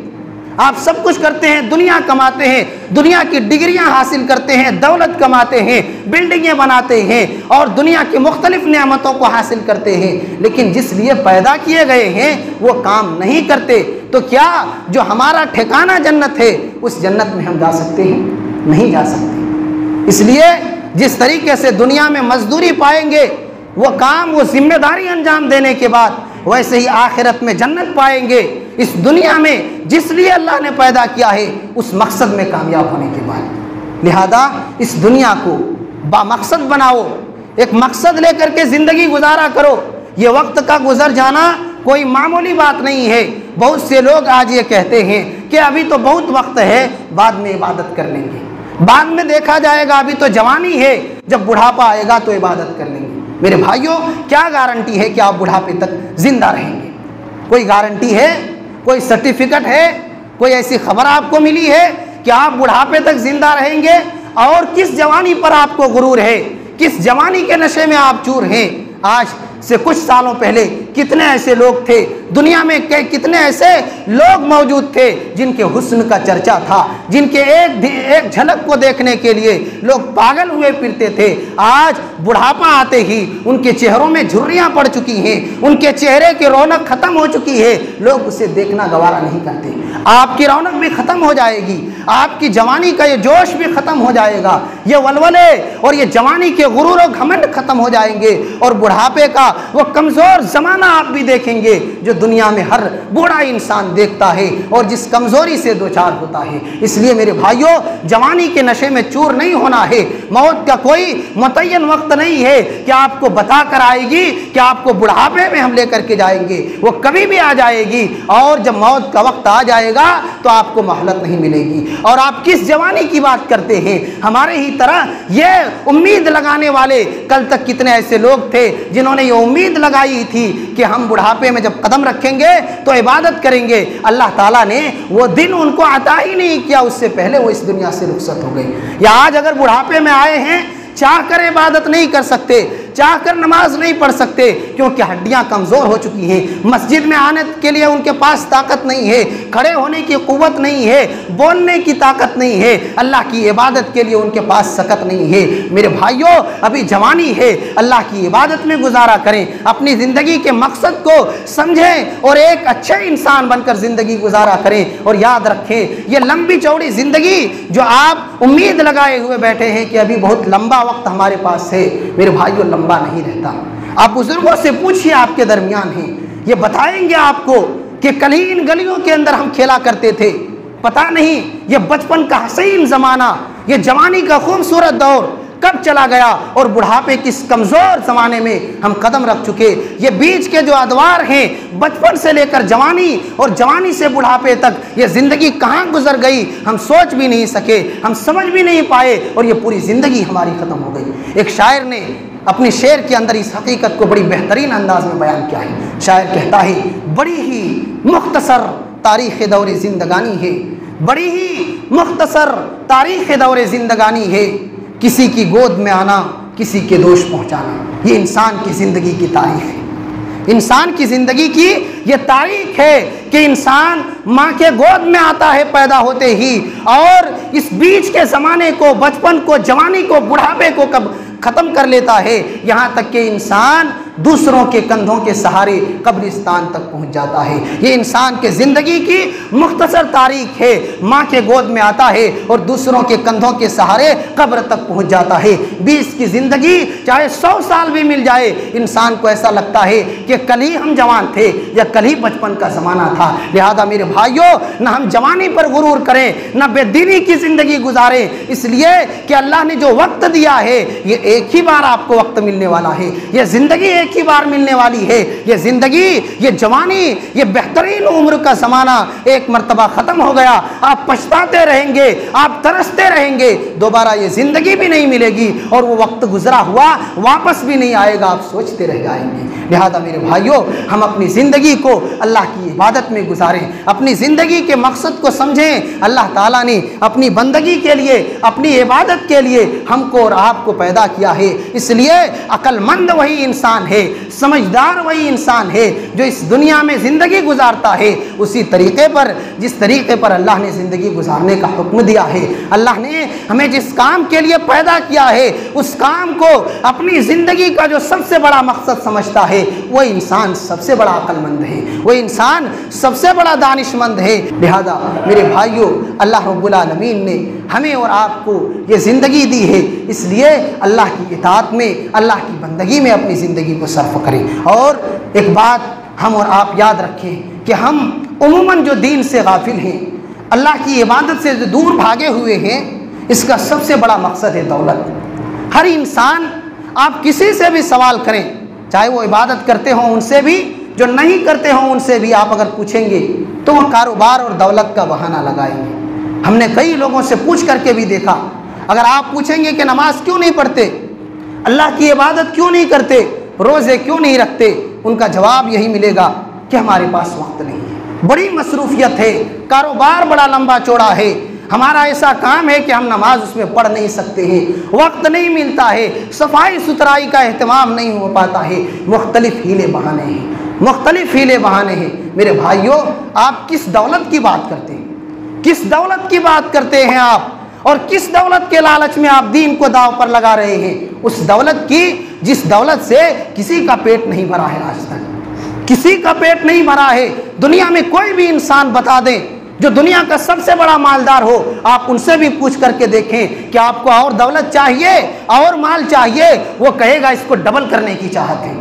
आप सब कुछ करते हैं, दुनिया कमाते हैं, दुनिया की डिग्रियां हासिल करते हैं, दौलत कमाते हैं, बिल्डिंगें बनाते हैं और दुनिया की मुख्तलिफ नेमतों को हासिल करते हैं, लेकिन जिस लिए पैदा किए गए हैं वो काम नहीं करते, तो क्या जो हमारा ठिकाना जन्नत है उस जन्नत में हम जा सकते हैं? नहीं जा सकते। इसलिए जिस तरीके से दुनिया में मजदूरी पाएंगे, वो काम, वो जिम्मेदारी अंजाम देने के बाद, वैसे ही आखिरत में जन्नत पाएंगे। इस दुनिया में जिस लिए अल्लाह ने पैदा किया है उस मकसद में कामयाब होने के बाद। लिहाजा इस दुनिया को बामकसद बनाओ, एक मकसद लेकर के ज़िंदगी गुजारा करो। ये वक्त का गुजर जाना कोई मामूली बात नहीं है। बहुत से लोग आज ये कहते हैं कि अभी तो बहुत वक्त है, बाद में इबादत कर लेंगे, बाद में देखा जाएगा, अभी तो जवानी है, जब बुढ़ापा आएगा तो इबादत कर लेंगे। मेरे भाइयों, क्या गारंटी है कि आप बुढ़ापे तक जिंदा रहेंगे? कोई गारंटी है? कोई सर्टिफिकेट है? कोई ऐसी खबर आपको मिली है कि आप बुढ़ापे तक जिंदा रहेंगे? और किस जवानी पर आपको गुरूर है? किस जवानी के नशे में आप चूर हैं? आज से कुछ सालों पहले कितने ऐसे लोग थे दुनिया में, कितने ऐसे लोग मौजूद थे जिनके हुस्न का चर्चा था, जिनके एक झलक को देखने के लिए लोग पागल हुए फिरते थे। आज बुढ़ापा आते ही उनके चेहरों में झुर्रियां पड़ चुकी हैं, उनके चेहरे की रौनक खत्म हो चुकी है, लोग उसे देखना गवारा नहीं करते। आपकी रौनक भी खत्म हो जाएगी, आपकी जवानी का ये जोश भी खत्म हो जाएगा, ये वलवले और ये जवानी के गुरूर और घमंड खत्म हो जाएंगे और बुढ़ापे का वो कमजोर जमाना आप भी देखेंगे जो दुनिया में हर बूढ़ा इंसान देखता है और जिस कमजोरी से दो चार होता है। इसलिए मेरे भाइयों, जवानी के नशे में चूर नहीं होना है। मौत का कोई मुतय्यन वक्त नहीं है कि आपको बता कर आएगी कि आपको बुढ़ापे में हम लेकर के जाएंगे, वो कभी भी आ जाएगी और जब मौत का वक्त आ जाएगा तो आपको मोहलत नहीं मिलेगी। और आप किस जवानी की बात करते हैं? हमारे ही तरह ये उम्मीद लगाने वाले कल तक कितने ऐसे लोग थे जिन्होंने ये उम्मीद लगाई थी कि हम बुढ़ापे में जब कदम रखेंगे तो इबादत करेंगे। अल्लाह ताला ने वो दिन उनको अता ही नहीं किया, उससे पहले वो इस दुनिया से रुखसत हो गई। या आज अगर बुढ़ापे में आए हैं, चाह कर इबादत नहीं कर सकते, चाह कर नमाज नहीं पढ़ सकते, क्योंकि हड्डियां कमज़ोर हो चुकी हैं। मस्जिद में आने के लिए उनके पास ताकत नहीं है, खड़े होने की कुव्वत नहीं है, बोलने की ताकत नहीं है, अल्लाह की इबादत के लिए उनके पास सकत नहीं है। मेरे भाइयों, अभी जवानी है, अल्लाह की इबादत में गुजारा करें, अपनी ज़िंदगी के मकसद को समझें और एक अच्छे इंसान बनकर ज़िंदगी गुजारा करें। और याद रखें, ये लंबी चौड़ी ज़िंदगी जो आप उम्मीद लगाए हुए बैठे हैं कि अभी बहुत लंबा वक्त हमारे पास है, मेरे भाइयों, लंबा नहीं रहता। आप बुजुर्गों से पूछिए, आपके दरमियान हैं, ये बताएंगे आपको कि कल ही इन गलियों के अंदर हम खेला करते थे। पता नहीं ये बचपन का हसीन ज़माना, ये जवानी का खूबसूरत दौर कब चला गया और बुढ़ापे के इस कमज़ोर ज़माने में हम कदम रख चुके। ये बीच के जो अदवार हैं, बचपन से लेकर जवानी और जवानी से बुढ़ापे तक, ये ज़िंदगी कहाँ गुजर गई हम सोच भी नहीं सके, हम समझ भी नहीं पाए और ये पूरी ज़िंदगी हमारी ख़त्म हो गई। एक शायर ने अपने शेर के अंदर इस हकीकत को बड़ी बेहतरीन अंदाज में बयान किया है। शायर कहता है, बड़ी ही मुख्तसर तारीख़ दौर ज़िंदगानी है, बड़ी ही मुख्तसर तारीख़ दौर ज़िंदगानी है, किसी की गोद में आना, किसी के दोष पहुंचाना। ये इंसान की ज़िंदगी की तारीख है। इंसान की ज़िंदगी की ये तारीख है कि इंसान माँ के गोद में आता है पैदा होते ही, और इस बीच के ज़माने को, बचपन को, जवानी को, बुढ़ापे को कब ख़त्म कर लेता है, यहाँ तक कि इंसान दूसरों के कंधों के सहारे कब्रिस्तान तक पहुँच जाता है। ये इंसान के ज़िंदगी की मुख्तसर तारीख है। माँ के गोद में आता है और दूसरों के कंधों के सहारे कब्र तक पहुँच जाता है। 20 की ज़िंदगी चाहे 100 साल भी मिल जाए, इंसान को ऐसा लगता है कि कल ही हम जवान थे या कल ही बचपन का ज़माना था। लिहाजा मेरे भाइयों, न हम जवानी पर गुरूर करें, न बेदीनी की ज़िंदगी गुजारें, इसलिए कि अल्लाह ने जो वक्त दिया है ये एक ही बार आपको वक्त मिलने वाला है, ये ज़िंदगी एक ही बार मिलने वाली है। ये ज़िंदगी, ये जवानी, ये बेहतरीन उम्र का ज़माना एक मर्तबा ख़त्म हो गया। आप पछताते रहेंगे, आप तरसते रहेंगे, दोबारा ये ज़िंदगी भी नहीं मिलेगी और वो वक्त गुजरा हुआ वापस भी नहीं आएगा, आप सोचते रह जाएंगे। लिहाजा मेरे भाइयों, हम अपनी ज़िंदगी को अल्लाह की इबादत में गुजारें, अपनी ज़िंदगी के मकसद को समझें। अल्लाह ताला ने अपनी बंदगी के लिए, अपनी इबादत के लिए हमको और आपको पैदा किया है। इसलिए अक्लमंद वही इंसान है, समझदार वही इंसान है जो इस दुनिया में ज़िंदगी गुजार गुजारता है उसी तरीके पर जिस तरीके पर अल्लाह ने ज़िंदगी गुजारने का हुक्म दिया है। अल्लाह ने हमें जिस काम के लिए पैदा किया है उस काम को अपनी ज़िंदगी का जो सबसे बड़ा मकसद समझता है वो इंसान सबसे बड़ा अक्लमंद है, वो इंसान सबसे बड़ा दानिशमंद है। लिहाजा मेरे भाइयों, अल्लाह रब्बुल आलमीन ने हमें और आपको ये ज़िंदगी दी है, इसलिए अल्लाह की इताअत में, अल्लाह की बंदगी में अपनी ज़िंदगी को सर्फ करें। और एक बात हम और आप याद रखें कि हम उमूमन जो दीन से गाफिल हैं, अल्लाह की इबादत से जो दूर भागे हुए हैं, इसका सबसे बड़ा मकसद है दौलत। हर इंसान, आप किसी से भी सवाल करें, चाहे वो इबादत करते हों उनसे भी, जो नहीं करते हों उनसे भी, आप अगर पूछेंगे तो वो कारोबार और दौलत का बहाना लगाएंगे। हमने कई लोगों से पूछ करके भी देखा, अगर आप पूछेंगे कि नमाज क्यों नहीं पढ़ते, अल्लाह की इबादत क्यों नहीं करते, रोज़े क्यों नहीं रखते, उनका जवाब यही मिलेगा कि हमारे पास वक्त नहीं है, बड़ी मसरूफियत है, कारोबार बड़ा लंबा चौड़ा है, हमारा ऐसा काम है कि हम नमाज उसमें पढ़ नहीं सकते हैं, वक्त नहीं मिलता है, सफाई सुथराई का एहतमाम नहीं हो पाता है। मुख्तलिफ हीले बहाने हैं, मुख्तलिफ हीले बहाने हैं। मेरे भाइयों, आप किस दौलत की बात करते हैं, किस दौलत की बात करते हैं आप, और किस दौलत के लालच में आप दीन को दाव पर लगा रहे हैं? उस दौलत की जिस दौलत से किसी का पेट नहीं भरा है, आज तक किसी का पेट नहीं भरा है। दुनिया में कोई भी इंसान बता दें जो दुनिया का सबसे बड़ा मालदार हो, आप उनसे भी पूछ करके देखें कि आपको और दौलत चाहिए, और माल चाहिए, वो कहेगा इसको डबल करने की चाहत है,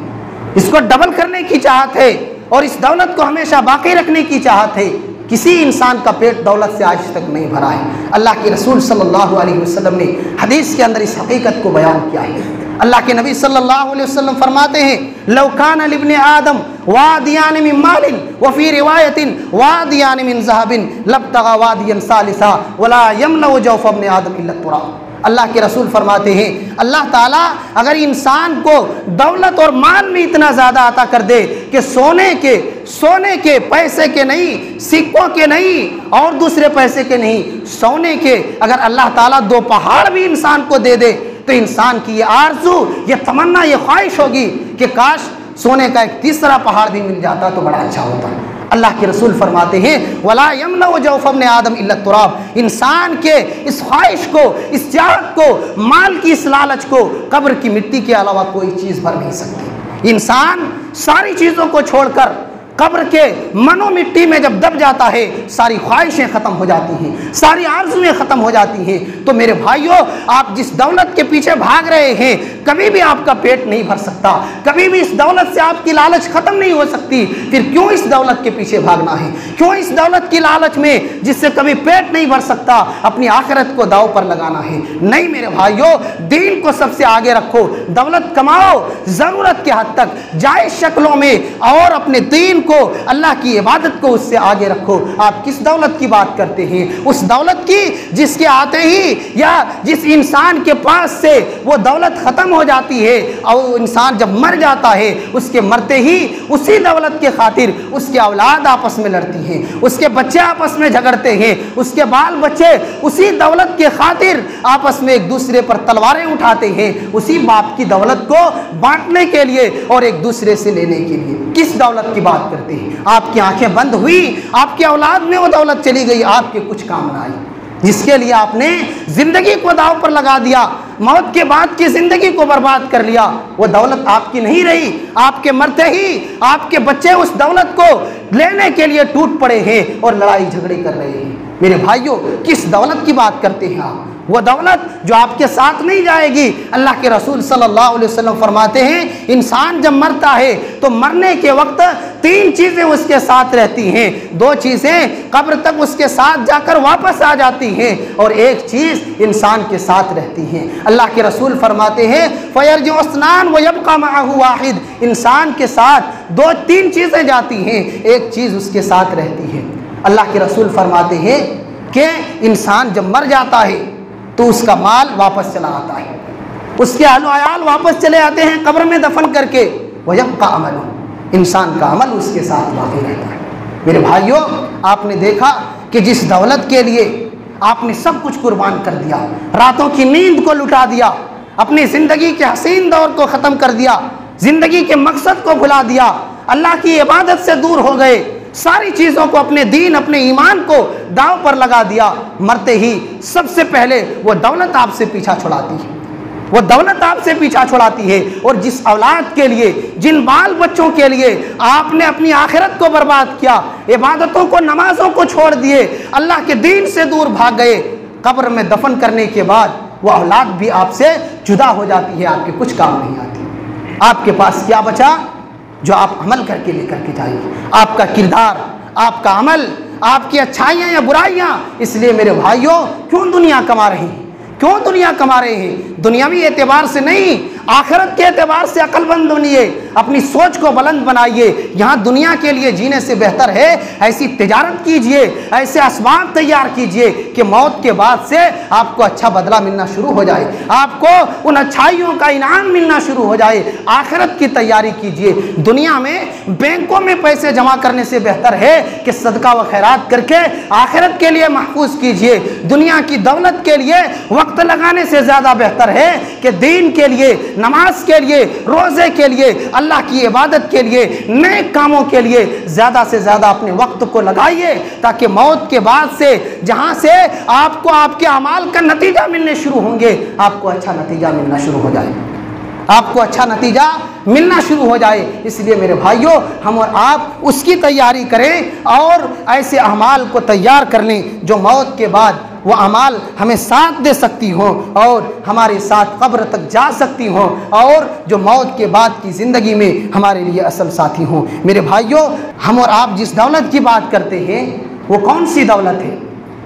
इसको डबल करने की चाहत है, और इस दौलत को हमेशा बाकी रखने की चाहत है। किसी इंसान का पेट दौलत से आज तक नहीं भरा है। अल्लाह के रसूल सल्लल्लाहु अलैहि वसल्लम ने हदीस के अंदर इस हकीकत को बयान किया है। अल्लाह के नबी सल्लल्लाहु अलैहि वसल्लम फरमाते हैं, लौ कान लिब्ने आदम वादियान मिन मालिन व फी रिवायतिन वादियान मिन ज़हबिन लब्तगा वादियन सालिसा वला यमलउ जौफ इब्न आदम इल्ला तुराब। अल्लाह के रसूल फरमाते हैं, अल्लाह ताला अगर इंसान को दौलत और माल में इतना ज़्यादा अता कर दे कि सोने के पैसे के नहीं, सिक्कों के नहीं, और दूसरे पैसे के नहीं, सोने के अगर अल्लाह ताला 2 पहाड़ भी इंसान को दे दे, तो इंसान की ये आरज़ू, ये तमन्ना, ये ख्वाहिश होगी कि काश सोने का एक तीसरा पहाड़ भी मिल जाता तो बड़ा अच्छा होता। अल्लाह के रसूल फरमाते हैं, वला यमलउ जौफ इब्न आदम इल्ला तुराब। इंसान के इस ख्वाहिश को, इस चाहत को, माल की इस लालच को कब्र की मिट्टी के अलावा कोई चीज़ भर नहीं सकती। इंसान सारी चीज़ों को छोड़कर कब्र के मनो मिट्टी में जब दब जाता है, सारी ख्वाहिशें ख़त्म हो जाती हैं, सारी आरज़ुएँ ख़त्म हो जाती हैं। तो मेरे भाइयों, आप जिस दौलत के पीछे भाग रहे हैं, कभी भी आपका पेट नहीं भर सकता, कभी भी इस दौलत से आपकी लालच ख़त्म नहीं हो सकती। फिर क्यों इस दौलत के पीछे भागना है? क्यों इस दौलत की लालच में, जिससे कभी पेट नहीं भर सकता, अपनी आखिरत को दाव पर लगाना है? नहीं मेरे भाइयों, दीन को सबसे आगे रखो, दौलत कमाओ ज़रूरत के हद तक, जायज़ शक्लों में, और अपने दीन को, अल्लाह की इबादत को उससे आगे रखो। आप किस दौलत की बात करते हैं? उस दौलत की जिसके आते ही, या जिस इंसान के पास से वो दौलत ख़त्म हो जाती है, और इंसान जब मर जाता है, उसके मरते ही उसी दौलत के खातिर उसके औलाद आपस में लड़ती हैं, उसके बच्चे आपस में झगड़ते हैं, उसके बाल बच्चे उसी दौलत के खातिर आपस में एक दूसरे पर तलवारें उठाते हैं, उसी बाप की दौलत को बांटने के लिए और एक दूसरे से लेने के लिए। किस दौलत की बात करते हैं? आपकी आंखें बंद हुई, आपके औलाद में वो दौलत चली गई, आपके कुछ काम ना आई, जिसके लिए आपने जिंदगी को दाव पर लगा दिया, मौत के बाद की जिंदगी को बर्बाद कर लिया, वो दौलत आपकी नहीं रही। आपके मरते ही आपके बच्चे उस दौलत को लेने के लिए टूट पड़े हैं और लड़ाई झगड़े कर रहे हैं। मेरे भाइयों, किस दौलत की बात करते हैं आप? वो दौलत जो आपके साथ नहीं जाएगी। अल्लाह के रसूल सल्लल्लाहु अलैहि वसल्लम फरमाते हैं, इंसान जब मरता है तो मरने के वक्त 3 चीज़ें उसके साथ रहती हैं, 2 चीज़ें कब्र तक उसके साथ जाकर वापस आ जाती हैं, और 1 चीज़ इंसान के साथ रहती है। अल्लाह के रसूल फरमाते हैं, फयरजिउ अस्नान व यबका मअहु वाहिद। इंसान के साथ 2-3 चीज़ें जाती हैं, 1 चीज़ उसके साथ रहती है। अल्लाह के रसूल फरमाते हैं कि इंसान जब मर जाता है तो उसका माल वापस चला आता है, उसके अहलो अयाल वापस चले आते हैं कब्र में दफन करके। वयब्का अमलु, इंसान का अमल उसके साथ बाकी रहता है। मेरे भाइयों, आपने देखा कि जिस दौलत के लिए आपने सब कुछ कुर्बान कर दिया, रातों की नींद को लुटा दिया, अपनी ज़िंदगी के हसीन दौर को ख़त्म कर दिया, ज़िंदगी के मकसद को भुला दिया, अल्लाह की इबादत से दूर हो गए, सारी चीज़ों को, अपने दीन, अपने ईमान को दांव पर लगा दिया, मरते ही सबसे पहले वो दौलत आपसे पीछा छुड़ाती है, वो दौलत आपसे पीछा छुड़ाती है। और जिस औलाद के लिए, जिन बाल बच्चों के लिए आपने अपनी आखिरत को बर्बाद किया, इबादतों को, नमाजों को छोड़ दिए, अल्लाह के दीन से दूर भाग गए, कब्र में दफन करने के बाद वो औलाद भी आपसे जुदा हो जाती है, आपके कुछ काम नहीं आती। आपके पास क्या बचा जो आप अमल करके लेकर के जाइए? आपका किरदार, आपका अमल, आपकी अच्छाइयाँ या बुराइयाँ। इसलिए मेरे भाइयों, क्यों दुनिया कमा रही हैं? क्यों दुनिया कमा रहे हैं? दुनियावी एतबार से नहीं, आखिरत के एतबार से अक्लमंद बनिए, अपनी सोच को बुलंद बनाइए। यहाँ दुनिया के लिए जीने से बेहतर है ऐसी तिजारत कीजिए, ऐसे असबाब तैयार कीजिए कि मौत के बाद से आपको अच्छा बदला मिलना शुरू हो जाए, आपको उन अच्छाइयों का इनाम मिलना शुरू हो जाए। आखिरत की तैयारी कीजिए। दुनिया में बैंकों में पैसे जमा करने से बेहतर है कि सदका व खैरात करके आखिरत के लिए महफूज कीजिए। दुनिया की दौलत के लिए वक्त लगाने से ज़्यादा बेहतर है कि दीन के लिए, नमाज के लिए, रोज़े के लिए, अल्लाह की इबादत के लिए, नए कामों के लिए ज़्यादा से ज़्यादा अपने वक्त को लगाइए, ताकि मौत के बाद से जहाँ से आपको आपके अमाल का नतीजा मिलने शुरू होंगे, आपको अच्छा नतीजा मिलना शुरू हो जाए, आपको अच्छा नतीजा मिलना शुरू हो जाए। इसलिए मेरे भाइयों, हम और आप उसकी तैयारी करें और ऐसे अमाल को तैयार कर लें जो मौत के बाद वो अमाल हमें साथ दे सकती हो और हमारे साथ कब्र तक जा सकती हो, और जो मौत के बाद की ज़िंदगी में हमारे लिए असल साथी हों। मेरे भाइयों, हम और आप जिस दौलत की बात करते हैं वो कौन सी दौलत है?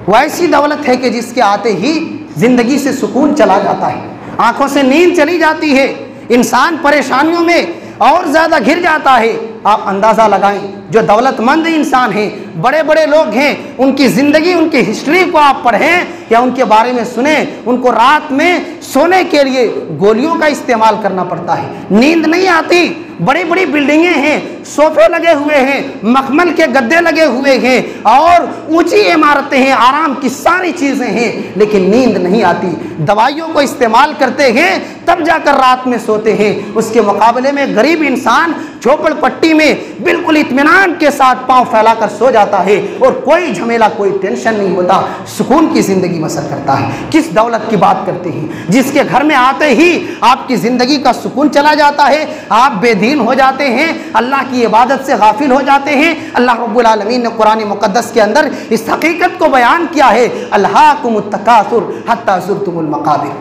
वो ऐसी दौलत है कि जिसके आते ही ज़िंदगी से सुकून चला जाता है, आँखों से नींद चली जाती है, इंसान परेशानियों में और ज़्यादा घिर जाता है। आप अंदाज़ा लगाएं, जो दौलतमंद इंसान हैं, बड़े बड़े लोग हैं, उनकी ज़िंदगी, उनकी हिस्ट्री को आप पढ़ें या उनके बारे में सुने, उनको रात में सोने के लिए गोलियों का इस्तेमाल करना पड़ता है, नींद नहीं आती। बड़ी बड़ी बिल्डिंगें हैं, सोफे लगे हुए हैं, मखमल के गद्दे लगे हुए हैं और ऊंची इमारतें हैं, आराम की सारी चीज़ें हैं, लेकिन नींद नहीं आती। दवाइयों को इस्तेमाल करते हैं तब जाकर रात में सोते हैं। उसके मुकाबले में गरीब इंसान झोपड़पट्टी में बिल्कुल इत्मीनान के साथ पांव फैलाकर सो जाता है और कोई झमेला, कोई टेंशन नहीं होता, सुकून की ज़िंदगी बसर करता है। किस दौलत की बात करते हैं जिसके घर में आते ही आपकी ज़िंदगी का सुकून चला जाता है, आप बेदीन हो जाते हैं, अल्लाह की इबादत से गाफिल हो जाते हैं। अल्लाह रब्बुल आलमीन ने कुरान मुक़द्दस के अंदर इस हकीकत को बयान किया है, अल्हाकुमुत तकासुर हत्ता ज़ुरतुमुल मक़ाबिर,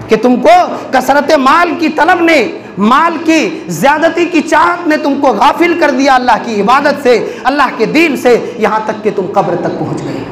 कि तुमको कसरत माल की तलब ने, माल की ज़्यादती की चाहत ने तुमको गाफिल कर दिया अल्लाह की इबादत से, अल्लाह के दीन से, यहाँ तक कि तुम कब्र तक पहुँच गए।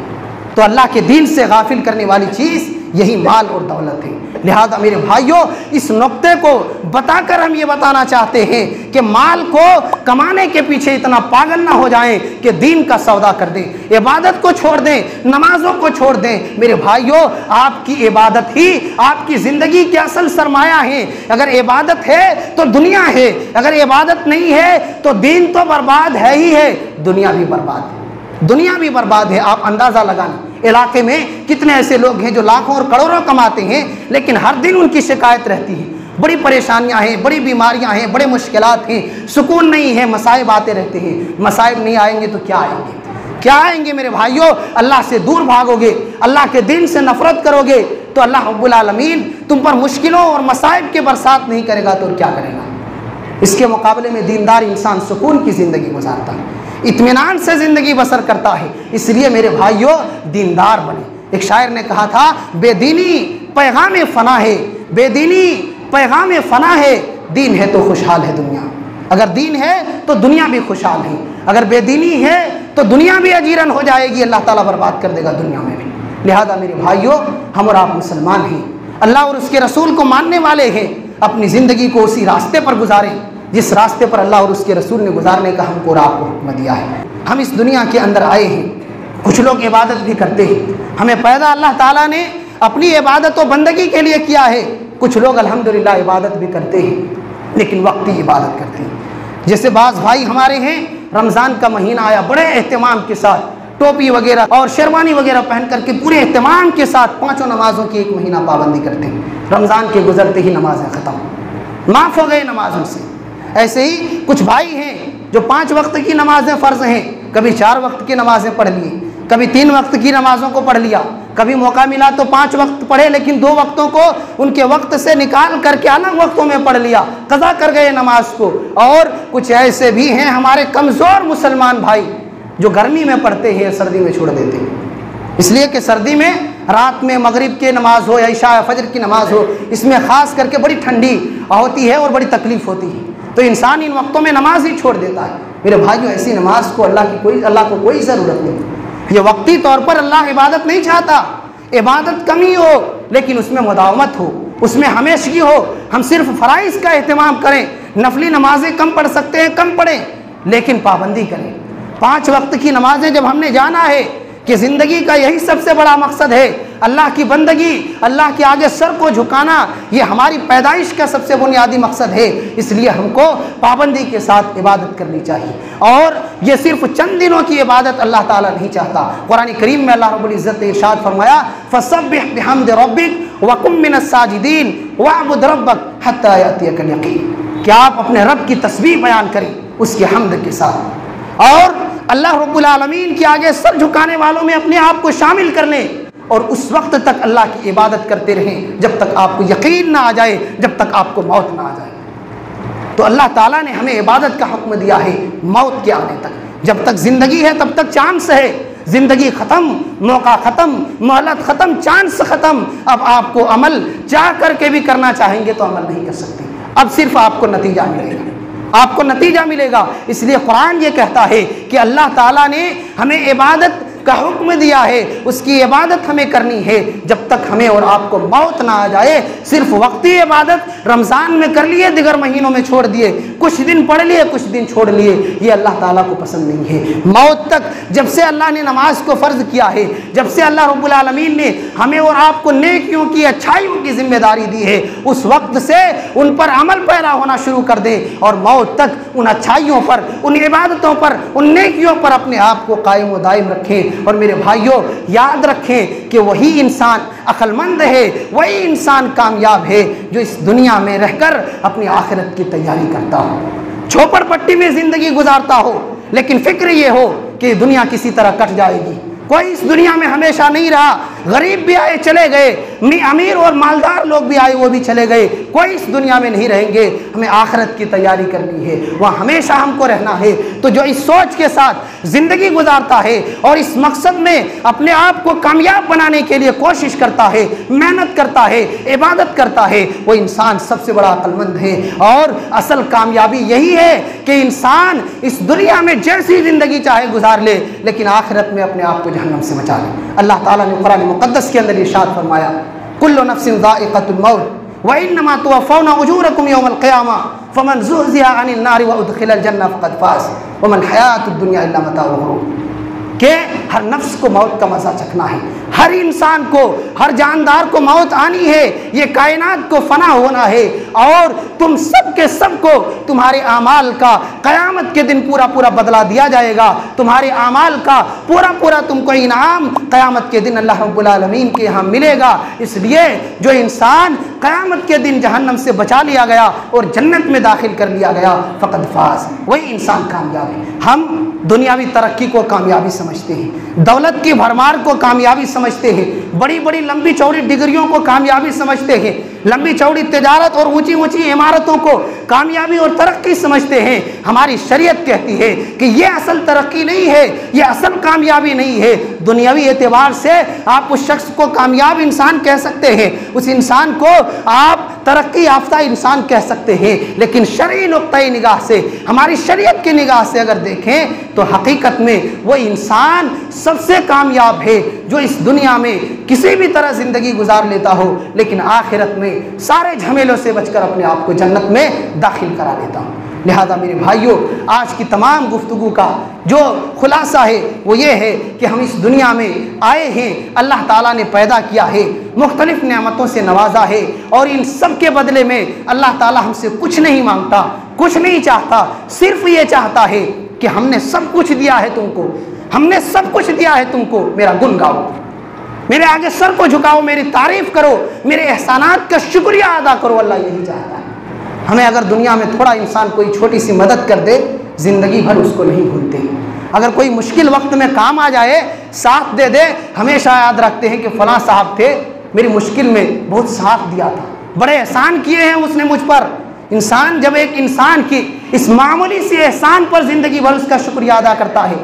तो अल्लाह के दीन से गाफिल करने वाली चीज़ यही माल और दौलत है। लिहाजा मेरे भाइयों, इस नुक्ते को बताकर हम ये बताना चाहते हैं कि माल को कमाने के पीछे इतना पागल ना हो जाएं कि दीन का सौदा कर दें, इबादत को छोड़ दें, नमाजों को छोड़ दें। मेरे भाइयों, आपकी इबादत ही आपकी ज़िंदगी की असल सरमाया है। अगर इबादत है तो दुनिया है, अगर इबादत नहीं है तो दीन तो बर्बाद है ही है, दुनिया भी बर्बाद है, दुनिया भी बर्बाद है। आप अंदाज़ा लगाना, इलाके में कितने ऐसे लोग हैं जो लाखों और करोड़ों कमाते हैं, लेकिन हर दिन उनकी शिकायत रहती है, बड़ी परेशानियां हैं, बड़ी बीमारियां हैं, बड़े मुश्किलात हैं, सुकून नहीं है, मसाइब आते रहते हैं। मसाइब नहीं आएंगे तो क्या आएंगे? क्या आएंगे मेरे भाइयों? अल्लाह से दूर भागोगे, अल्लाह के दिन से नफरत करोगे तो अल्लाह रब्बुल आलमीन तुम पर मुश्किलों और मसाइब के बरसात नहीं करेगा तो क्या करेगा? इसके मुकाबले में दीनदार इंसान सुकून की ज़िंदगी गुजारता है, इत्मीनान से ज़िंदगी बसर करता है। इसलिए मेरे भाइयों, दीनदार बने। एक शायर ने कहा था, बेदीनी पैगाम फ़ना है, बेदीनी पैगाम फ़ना है, दीन है तो खुशहाल है दुनिया। अगर दीन है तो दुनिया भी खुशहाल है, अगर बेदीनी है तो दुनिया भी अजीरन हो जाएगी, अल्लाह ताला बर्बाद कर देगा दुनिया में भी। लिहाजा मेरे भाइयों, हम और आप मुसलमान हैं, अल्लाह और उसके रसूल को मानने वाले हैं, अपनी ज़िंदगी को उसी रास्ते पर गुजारें जिस रास्ते पर अल्लाह और उसके रसूल ने गुजारने का हमको और आपको हुक्म दिया है। हम इस दुनिया के अंदर आए हैं, कुछ लोग इबादत भी करते हैं, हमें पैदा अल्लाह ताला ने अपनी इबादत और बंदगी के लिए किया है। कुछ लोग अल्हम्दुलिल्लाह इबादत भी करते हैं लेकिन वक्ती इबादत करते हैं। जैसे बाज़ भाई हमारे हैं, रमज़ान का महीना आया, बड़े एहतमाम के साथ टोपी वगैरह और शेरवानी वगैरह पहन करके पूरे एहतमाम के साथ 5 नमाज़ों की एक महीना पाबंदी करते हैं। रमज़ान के गुजरते ही नमाज़ें ख़त्म, माफ़ हो गए नमाज़ों से। ऐसे ही कुछ भाई हैं जो 5 वक्त की नमाज़ें फ़र्ज़ हैं, कभी 4 वक्त की नमाज़ें पढ़ ली, कभी 3 वक्त की नमाज़ों को पढ़ लिया, कभी मौका मिला तो 5 वक्त पढ़े, लेकिन 2 वक्तों को उनके वक्त से निकाल करके अलग वक्तों में पढ़ लिया, कज़ा कर गए नमाज को। और कुछ ऐसे भी हैं हमारे कमज़ोर मुसलमान भाई जो गर्मी में पढ़ते हैं, सर्दी में छोड़ देते हैं, इसलिए कि सर्दी में रात में मगरिब की नमाज हो या इशा या फजर की नमाज हो, इसमें ख़ास करके बड़ी ठंडी होती है और बड़ी तकलीफ़ होती है, तो इंसान इन वक्तों में नमाज ही छोड़ देता है। मेरे भाइयों, ऐसी नमाज को अल्लाह को कोई ज़रूरत नहीं। ये वक्ती तौर पर अल्लाह इबादत नहीं चाहता, इबादत कम ही हो लेकिन उसमें मुदावमत हो, उसमें हमेशगी हो। हम सिर्फ फ़राइज़ का एहतमाम करें, नफली नमाजें कम पढ़ सकते हैं कम पढ़ें, लेकिन पाबंदी करें। 5 वक्त की नमाजें जब हमने जाना है कि ज़िंदगी का यही सबसे बड़ा मकसद है, अल्लाह की बंदगी, अल्लाह के आगे सर को झुकाना, ये हमारी पैदाइश का सबसे बुनियादी मकसद है, इसलिए हमको पाबंदी के साथ इबादत करनी चाहिए। और ये सिर्फ चंद दिनों की इबादत अल्लाह ताला नहीं चाहता। कुरान करीम में अल्लाह रब्बुल इज़्ज़त ने इरशाद फरमाया, फसब्बिह बिहम्दि रब्बिक व कुम मिनस साजिदीन वअबुद रब्बक हत्ता यातियकल यकीन, कि आप अपने रब की तस्बीह बयान करें उसके हम्द के साथ, और अल्लाह रब्बुल आलमीन के आगे सर झुकाने वालों में अपने आप को शामिल कर लें, और उस वक्त तक अल्लाह की इबादत करते रहें जब तक आपको यकीन ना आ जाए, जब तक आपको मौत ना आ जाए। तो अल्लाह ताला ने हमें इबादत का हुक्म दिया है मौत के आने तक। जब तक ज़िंदगी है तब तक चांस है, ज़िंदगी ख़त्म, मौका ख़त्म, मोहलत ख़त्म, चांस ख़त्म। अब आपको अमल चाह करके भी करना चाहेंगे तो अमल नहीं कर सकते, अब सिर्फ आपको नतीजा मिलेगा, आपको नतीजा मिलेगा। इसलिए कुरान ये कहता है कि अल्लाह ताला ने हमें इबादत का हुक्म दिया है, उसकी इबादत हमें करनी है जब तक हमें और आपको मौत ना आ जाए। सिर्फ वक्ती इबादत रमज़ान में कर लिए, दिगर महीनों में छोड़ दिए, कुछ दिन पढ़ लिए कुछ दिन छोड़ लिए, ये अल्लाह ताला को पसंद नहीं है। मौत तक, जब से अल्लाह ने नमाज को फ़र्ज़ किया है, जब से अल्लाह रब्बुल आलमीन ने हमें और आपको नेकियों की, अच्छाइयों की जिम्मेदारी दी है, उस वक्त से उन पर अमल पैदा होना शुरू कर दे और मौत तक उन अच्छाइयों पर, उन इबादतों पर, उन नेकियों पर अपने आप को कायम व दायम रखें। और मेरे भाइयों, याद रखें कि वही इंसान अक्लमंद है, वही इंसान कामयाब है जो इस दुनिया में रहकर अपनी आखिरत की तैयारी करता हो, झोपड़पट्टी में ज़िंदगी गुजारता हो, लेकिन फिक्र ये हो कि दुनिया किसी तरह कट जाएगी। कोई इस दुनिया में हमेशा नहीं रहा, गरीब भी आए चले गए, अमीर और मालदार लोग भी आए वो भी चले गए, कोई इस दुनिया में नहीं रहेंगे। हमें आखिरत की तैयारी करनी है, वहाँ हमेशा हमको रहना है। तो जो इस सोच के साथ ज़िंदगी गुजारता है और इस मकसद में अपने आप को कामयाब बनाने के लिए कोशिश करता है, मेहनत करता है, इबादत करता है, वो इंसान सबसे बड़ा अक्लमंद है। और असल कामयाबी यही है कि इंसान इस दुनिया में जैसी ज़िंदगी चाहे गुजार ले, लेकिन आखिरत में अपने आप को जहन्नम से बचा ले। अल्लाह ताला ने कुरान मुक़द्दस के अंदर इरशाद फरमाया, कुल्लु नफ्सिन ज़ाइक़तुल मौत व इन्नमा तुवफ़्फ़ौना उजूरकुम यौमल क़ियामा फ़मन ज़ुहज़िहा अनिन नारि व उदख़िलल जन्नह फ़क़द फ़ाज़ व मल हयातुद दुनिया इल्ला मताउल ग़ुरूर, कि हर नफ्स को मौत का मज़ा चखना है, हर इंसान को, हर जानदार को मौत आनी है, ये कायनात को फना होना है, और तुम सब के सब को तुम्हारे आमाल का क़यामत के दिन पूरा पूरा बदला दिया जाएगा, तुम्हारे आमाल का पूरा पूरा तुमको इनाम क़यामत के दिन अल्लाह रब्बुल आलमीन के यहाँ मिलेगा। इसलिए जो इंसान क़यामत के दिन जहन्नम से बचा लिया गया और जन्नत में दाखिल कर लिया गया, फ़क़द फ़ाज़, वही इंसान कामयाब है। हम दुनियावी तरक्की को कामयाबी समझते हैं, दौलत की भरमार को कामयाबी समझते हैं, बड़ी बड़ी लंबी चौड़ी डिग्रियों को कामयाबी समझते हैं, लंबी चौड़ी तिजारत और ऊंची ऊंची इमारतों को कामयाबी और तरक्की समझते हैं। हमारी शरीयत कहती है कि ये असल तरक्की नहीं है, ये असल कामयाबी नहीं है। दुनियावी एतबार से आप उस शख्स को कामयाब इंसान कह सकते हैं, उस इंसान को आप तरक्की याफ्ता इंसान कह सकते हैं, लेकिन शरई नुक्ता निगाह से, हमारी शरीयत की निगाह से अगर देखें तो हकीकत में वो इंसान सबसे कामयाब है जो इस दुनिया में किसी भी तरह ज़िंदगी गुजार लेता हो, लेकिन आखिरत में सारे झमेलों से बचकर अपने आप को जन्नत में दाखिल करा लेता हूँ। लिहाजा मेरे भाइयों, आज की तमाम गुफ्तगू का जो खुलासा है वो ये है कि हम इस दुनिया में आए हैं, अल्लाह ताला ने पैदा किया है, मुख्तलिफ़ नेमतों से नवाजा है, और इन सब के बदले में अल्लाह ताला हमसे कुछ नहीं मांगता, कुछ नहीं चाहता, सिर्फ ये चाहता है कि हमने सब कुछ दिया है तुमको, हमने सब कुछ दिया है तुमको, मेरा गुण गाओ, मेरे आगे सर को झुकाओ, मेरी तारीफ़ करो, मेरे एहसानात का शुक्रिया अदा करो। अल्लाह यही चाहता है। हमें अगर दुनिया में थोड़ा इंसान कोई छोटी सी मदद कर दे, ज़िंदगी भर उसको नहीं भूलते। अगर कोई मुश्किल वक्त में काम आ जाए, साथ दे दे, हमेशा याद रखते हैं कि फ़लाँ साहब थे, मेरी मुश्किल में बहुत साथ दिया था, बड़े एहसान किए हैं उसने मुझ पर। इंसान जब एक इंसान की इस मामूली से एहसान पर ज़िंदगी भर उसका शुक्रिया अदा करता है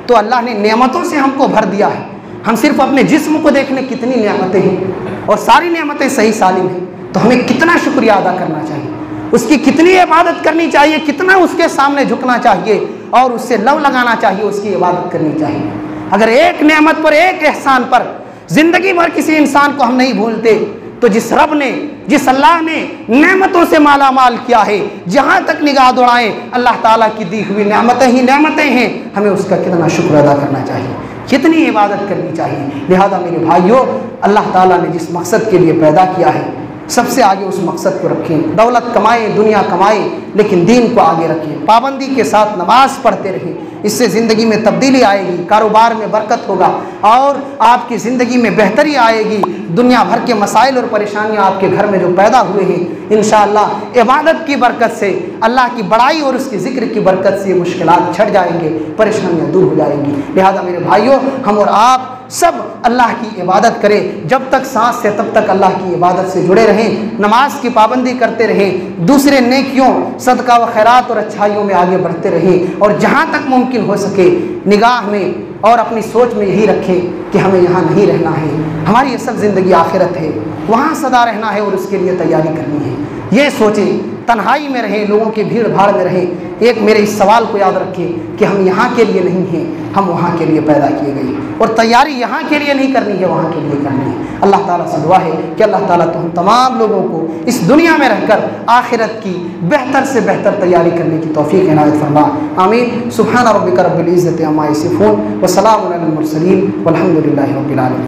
तो अल्लाह ने नेमतों से हमको भर दिया है। हम सिर्फ अपने जिस्म को देख लें कितनी नेमतें हैं और सारी नेमतें सही सालिम हैं, तो हमें कितना शुक्रिया अदा करना चाहिए, उसकी कितनी इबादत करनी चाहिए, कितना उसके सामने झुकना चाहिए और उससे लव लगाना चाहिए, उसकी इबादत करनी चाहिए। अगर एक नेमत पर, एक एहसान पर ज़िंदगी भर किसी इंसान को हम नहीं भूलते तो जिस रब ने, जिस अल्लाह ने नेमतों से माला माल किया है, जहाँ तक निगाह दौड़ाएं अल्लाह ताला की दी हुई नेमतें ही नेमतें हैं, हमें उसका कितना शुक्र अदा करना चाहिए, कितनी इबादत करनी चाहिए। लिहाजा मेरे भाइयों, अल्लाह ताला ने जिस मकसद के लिए पैदा किया है सबसे आगे उस मकसद को रखें। दौलत कमाएं, दुनिया कमाएं, लेकिन दीन को आगे रखें, पाबंदी के साथ नमाज पढ़ते रहें, इससे ज़िंदगी में तब्दीली आएगी, कारोबार में बरकत होगा और आपकी ज़िंदगी में बेहतरी आएगी। दुनिया भर के मसाइल और परेशानियां आपके घर में जो पैदा हुए हैं, इंशाअल्लाह इबादत की बरकत से, अल्लाह की बड़ाई और उसके ज़िक्र की बरकत से मुश्किलात छट जाएंगे, परेशानियां दूर हो जाएंगी। लिहाजा मेरे भाइयों, हम और आप सब अल्लाह की इबादत करें, जब तक सांस है तब तक अल्लाह की इबादत से जुड़े रहें, नमाज की पाबंदी करते रहें, दूसरे नेकियों, सदका व खैरात और अच्छाइयों में आगे बढ़ते रहें और जहाँ तक मुमकिन हो सके निगाह में और अपनी सोच में यही रखें कि हमें यहाँ नहीं रहना है, हमारी असल ज़िंदगी आखिरत है, वहाँ सदा रहना है और उसके लिए तैयारी करनी है। ये सोचें, तन्हाई में रहें, लोगों की भीड़ भाड़ में रहें, एक मेरे इस सवाल को याद रखें कि हम यहाँ के लिए नहीं हैं, हम वहाँ के लिए पैदा किए गए और तैयारी यहाँ के लिए नहीं करनी है, वहाँ के लिए करनी है। अल्लाह ताला से दुआ है कि अल्लाह ताला तो हम तमाम लोगों को इस दुनिया में रहकर आखिरत की बेहतर से बेहतर तैयारी करने की तौफीक इनायत फरमा। आमीन। सुब्हान रब्बिका रब्बिल इज़्ज़ति अम्मा यसिफून व सलामुन अलल मुरसलीन वल्हम्दुलिल्लाहि रब्बिल आलमीन।